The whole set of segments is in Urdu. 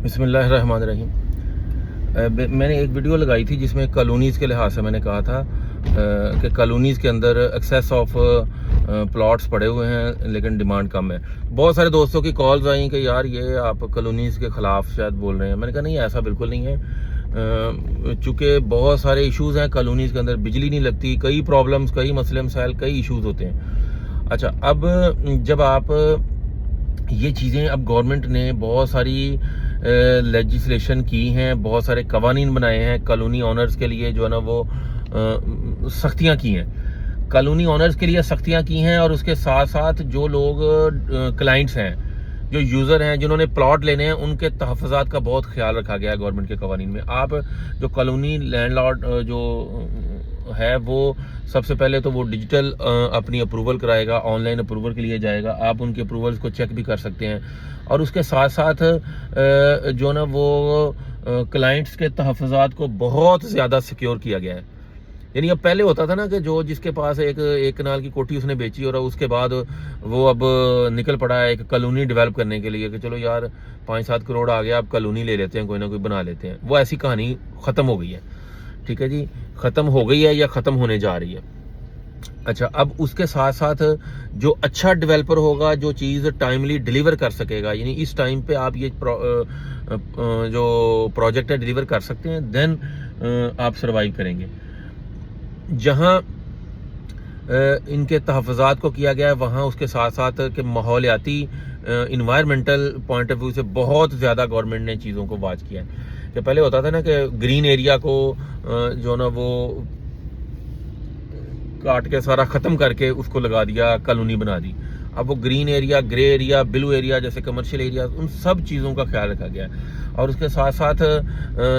بسم اللہ الرحمن الرحیم۔ میں نے ایک ویڈیو لگائی تھی جس میں کالونیز کے لحاظ سے میں نے کہا تھا کہ کالونیز کے اندر ایکسیس آف پلاٹس پڑے ہوئے ہیں لیکن ڈیمانڈ کم ہے۔ بہت سارے دوستوں کی کالز آئیں کہ یار یہ آپ کالونیز کے خلاف شاید بول رہے ہیں۔ میں نے کہا نہیں، ایسا بالکل نہیں ہے، چونکہ بہت سارے ایشوز ہیں کالونیز کے اندر، بجلی نہیں لگتی، کئی پرابلمز، کئی مسئلے مسائل، کئی ایشوز ہوتے ہیں۔ اچھا، اب جب آپ یہ چیزیں، اب گورنمنٹ نے بہت ساری لیجسلیشن کی ہیں، بہت سارے قوانین بنائے ہیں کالونی آنرز کے لیے، جو ہے نا وہ سختیاں کی ہیں، کالونی آنرز کے لیے سختیاں کی ہیں، اور اس کے ساتھ ساتھ جو لوگ کلائنٹس ہیں، جو یوزر ہیں، جنہوں نے پلاٹ لینے ہیں، ان کے تحفظات کا بہت خیال رکھا گیا ہے گورنمنٹ کے قوانین میں۔ آپ جو کالونی لینڈ لارڈ جو ہے وہ سب سے پہلے تو وہ ڈیجیٹل اپنی اپروول کرائے گا، آن لائن اپروول کے لیے جائے گا، آپ ان کے اپروولز کو چیک بھی کر سکتے ہیں، اور اس کے ساتھ ساتھ جو نا وہ کلائنٹس کے تحفظات کو بہت زیادہ سیکیور کیا گیا ہے۔ یعنی اب پہلے ہوتا تھا نا کہ جو جس کے پاس ایک کنال کی کوٹھی اس نے بیچی، اور اس کے بعد وہ اب نکل پڑا ہے ایک کالونی ڈیولپ کرنے کے لیے کہ چلو یار 5-7 کروڑ آ گیا، اب کالونی لے لیتے ہیں، کوئی نہ کوئی بنا لیتے ہیں۔ وہ ایسی کہانی ختم ہو گئی ہے، ٹھیک ہے جی، ختم ہو گئی ہے یا ختم ہونے جا رہی ہے۔ اچھا، اب اس کے ساتھ ساتھ جو اچھا ڈیولپر ہوگا، جو چیز ٹائملی ڈیلیور کر سکے گا، یعنی اس ٹائم پہ آپ یہ جو پروجیکٹ ہے ڈیلیور کر سکتے ہیں، دین آپ سروائیو کریں گے۔ جہاں ان کے تحفظات کو کیا گیا ہے، وہاں اس کے ساتھ ساتھ کہ ماحولیاتی انوائرمنٹل پوائنٹ آف ویو سے بہت زیادہ گورنمنٹ نے چیزوں کو واچ کیا ہے۔ کہ پہلے ہوتا تھا نا کہ گرین ایریا کو جو نا وہ کاٹ کے سارا ختم کر کے اس کو لگا دیا، کالونی بنا دی۔ اب وہ گرین ایریا، گرے ایریا، بلو ایریا جیسے کمرشل ایریا، ان سب چیزوں کا خیال رکھا گیا ہے۔ اور اس کے ساتھ ساتھ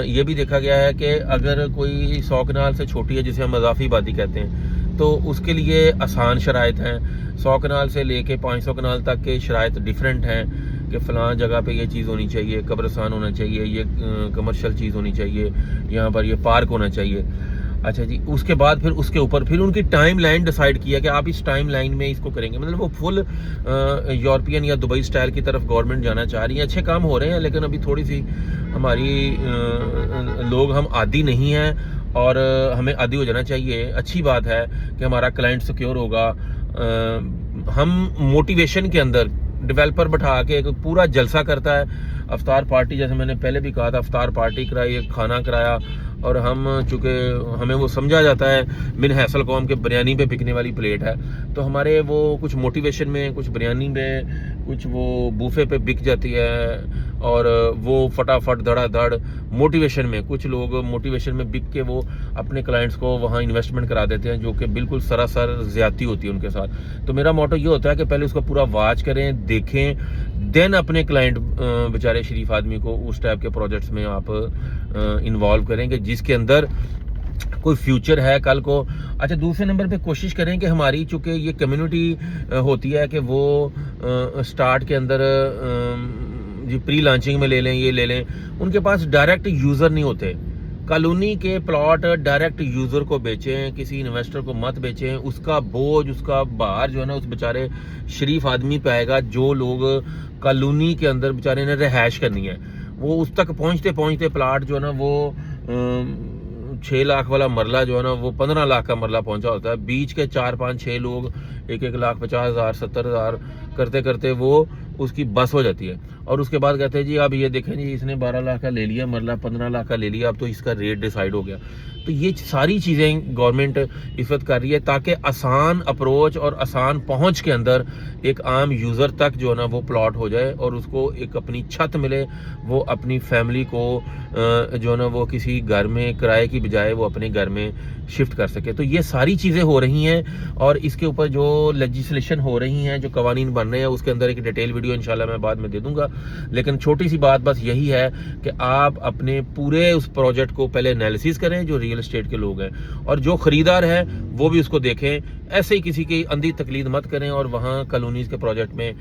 یہ بھی دیکھا گیا ہے کہ اگر کوئی 100 کنال سے چھوٹی ہے، جسے ہم اضافی آبادی کہتے ہیں، تو اس کے لیے آسان شرائط ہیں۔ 100 کنال سے لے کے 500 کنال تک کے شرائط ڈیفرنٹ ہیں کہ فلاں جگہ پہ یہ چیز ہونی چاہیے، قبرستان ہونا چاہیے، یہ کمرشل چیز ہونی چاہیے، یہاں پر یہ پارک ہونا چاہیے۔ اچھا جی، اس کے بعد پھر اس کے اوپر پھر ان کی ٹائم لائن ڈیسائیڈ کیا کہ آپ اس ٹائم لائن میں اس کو کریں گے۔ مطلب وہ فل یورپین یا دبئی سٹائل کی طرف گورنمنٹ جانا چاہ رہی ہے۔ اچھے کام ہو رہے ہیں، لیکن ابھی تھوڑی سی ہماری لوگ ہم عادی نہیں ہیں، اور ہمیں عادی ہو جانا چاہیے۔ اچھی بات ہے کہ ہمارا کلائنٹ سیکیور ہوگا۔ ہم موٹیویشن کے اندر ڈیولپر بٹھا کے ایک پورا جلسہ کرتا ہے، افطار پارٹی، جیسے میں نے پہلے بھی کہا تھا، افطار پارٹی کرائی، ایک کھانا کرایا، اور ہم چونکہ ہمیں وہ سمجھا جاتا ہے من حیث قوم کے بریانی پہ بکنے والی پلیٹ ہے، تو ہمارے وہ کچھ موٹیویشن میں، کچھ بریانی پہ، کچھ وہ بوفے پہ بک جاتی ہے، اور وہ فٹافٹ دھڑا دھڑ موٹیویشن میں، کچھ لوگ موٹیویشن میں بک کے وہ اپنے کلائنٹس کو وہاں انویسٹمنٹ کرا دیتے ہیں، جو کہ بالکل سراسر زیادتی ہوتی ہے ان کے ساتھ۔ تو میرا موٹو یہ ہوتا ہے کہ پہلے اس کو پورا واچ کریں، دیکھیں، دین اپنے کلائنٹ بیچارے شریف آدمی کو اس ٹائپ کے پروجیکٹس میں آپ انوالو کریں گے جس کے اندر کوئی فیوچر ہے کل کو۔ اچھا، دوسرے نمبر پہ کوشش کریں کہ ہماری، چونکہ یہ کمیونٹی ہوتی ہے کہ وہ سٹارٹ کے اندر جی پری لانچنگ میں لے لیں، یہ لے لیں، ان کے پاس ڈائریکٹ یوزر نہیں ہوتے۔ کالونی کے پلاٹ ڈائریکٹ یوزر کو بیچیں، کسی انویسٹر کو مت بیچیں۔ اس کا بوجھ، اس کا بھار جو ہے نا اس بیچارے شریف آدمی پہ آئے گا، جو لوگ کالونی کے اندر بیچارے نے رہائش کرنی ہے۔ وہ اس تک پہنچتے پہنچتے پلاٹ جو ہے نا وہ 6 لاکھ والا مرلہ جو ہے نا وہ 15 لاکھ کا مرلہ پہنچا ہوتا ہے۔ بیچ کے 4-5-6 لوگ 1,50,000 70,000 کرتے کرتے وہ اس کی بس ہو جاتی ہے، اور اس کے بعد کہتے ہیں جی اب یہ دیکھیں جی اس نے 12 لاکھ کا لے لیا مرلہ، 15 لاکھ کا لے لیا، اب تو اس کا ریٹ ڈیسائیڈ ہو گیا۔ تو یہ ساری چیزیں گورنمنٹ اس وقت کر رہی ہے تاکہ آسان اپروچ اور آسان پہنچ کے اندر ایک عام یوزر تک جو ہے نا وہ پلاٹ ہو جائے، اور اس کو ایک اپنی چھت ملے، وہ اپنی فیملی کو جو ہے نا وہ کسی گھر میں کرائے کی بجائے وہ اپنے گھر میں شفٹ کر سکے۔ تو یہ ساری چیزیں ہو رہی ہیں، اور اس کے اوپر جو لیجسلیشن ہو رہی ہیں، جو قوانین بن رہے ہیں، اس کے اندر ایک ڈیٹیل ویڈیو انشاءاللہ میں بعد میں دے دوں گا۔ لیکن چھوٹی سی بات بس یہی ہے کہ آپ اپنے پورے اس پروجیکٹ کو پہلے انالیسس کریں، جو ریئل اسٹیٹ کے لوگ ہیں، اور جو خریدار ہیں وہ بھی اس کو دیکھیں۔ ایسے ہی کسی کی اندھی تقلید مت کریں، اور وہاں کالونیز کے پروجیکٹ میں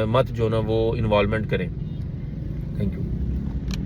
مت جو نا وہ انوالومنٹ کریں۔ Thank you.